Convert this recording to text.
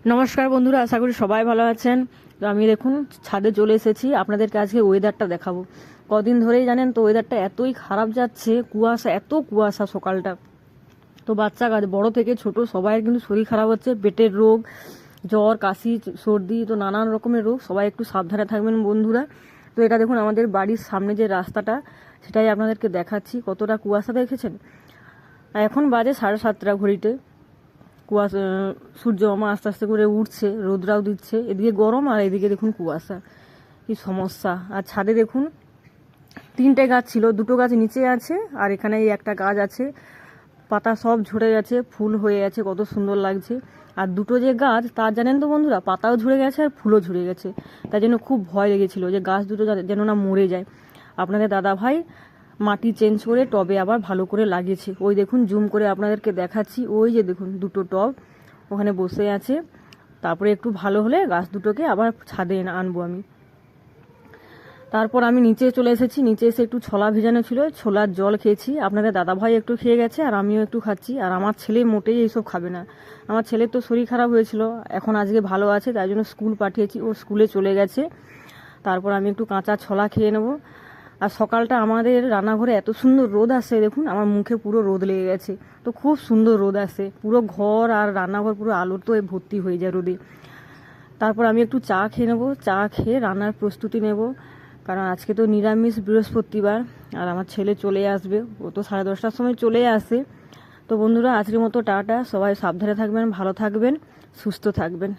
নমস্কার বন্ধুরা, আশা করি সবাই ভালো আছেন। তো আমি দেখুন ছাদে চলে এসেছি, আপনাদেরকে আজকে ওয়েদারটা দেখাবো। কদিন ধরেই জানেন তো ওয়েদারটা এতই খারাপ যাচ্ছে, কুয়াশা, এত কুয়াশা সকালটা। তো বাচ্চা কাজ বড় থেকে ছোট সবাইয়ের কিন্তু শরীর খারাপ হচ্ছে, পেটের রোগ, জ্বর, কাশি, সর্দি, তো নানান রকমের রোগ। সবাই একটু সাবধানে থাকবেন বন্ধুরা। তো এটা দেখুন আমাদের বাড়ির সামনে যে রাস্তাটা, সেটাই আপনাদেরকে দেখাচ্ছি। কতটা কুয়াশা দেখেছেন। এখন বাজে 7:30 ঘড়িতে। কুয়াশা, সূর্য মামা আস্তে আস্তে করে উঠছে, রোদরাও দিচ্ছে, এদিকে গরম আর এদিকে দেখুন কুয়াশা, কি সমস্যা। আর ছাদে দেখুন 3টে গাছ ছিল, 2টো গাছ নিচে আছে আর এখানে এই একটা গাছ আছে, পাতা সব ঝরে গেছে, ফুল হয়ে গেছে, কত সুন্দর লাগছে। আর 2টো যে গাছ তার জানেন তো বন্ধুরা, পাতাও ঝরে গেছে আর ফুলও ঝরে গেছে। তাই জন্য খুব ভয় লেগেছিল যে গাছ দুটো যেন না মরে যায়। আপনাদের দাদা ভাই মাটি চেঞ্জ করে টবে আবার ভালো করে লাগিয়েছে। ওই দেখুন জুম করে আপনাদেরকে দেখাচ্ছি, ওই যে দেখুন 2টো টব ওখানে বসে আছে। তারপরে একটু ভালো হলে গাছ দুটোকে আবার ছাদে আনবো আমি। তারপর আমি নিচে চলে এসেছি, নিচে এসে একটু ছোলা ভেজানো ছিল, ছোলার জল খেয়েছি। আপনাদের দাদা ভাই একটু খেয়ে গেছে আর আমিও একটু খাচ্ছি। আর আমার ছেলে মোটেই এইসব খাবে না। আমার ছেলের তো শরীর খারাপ হয়েছিল, এখন আজকে ভালো আছে, তাই জন্য স্কুল পাঠিয়েছি, ও স্কুলে চলে গেছে। তারপর আমি একটু কাঁচা ছোলা খেয়ে নেবো। আর সকালটা আমাদের রান্নাঘরে এত সুন্দর রোদ আসে, দেখুন আমার মুখে পুরো রোদ লেগে গেছে। তো খুব সুন্দর রোদ আসে, পুরো ঘর আর রান্নাঘর পুরো আলোর তো ভর্তি হয়ে যায় রোদে। তারপর আমি একটু চা খেয়ে নেবো, চা খেয়ে রান্নার প্রস্তুতি নেব, কারণ আজকে তো নিরামিষ বৃহস্পতিবার আর আমার ছেলে চলে আসবে, ও তো 10:30টার সময় চলে আসে। তো বন্ধুরা আজকের মতো টাটা, সবাই সাবধানে থাকবেন, ভালো থাকবেন, সুস্থ থাকবেন।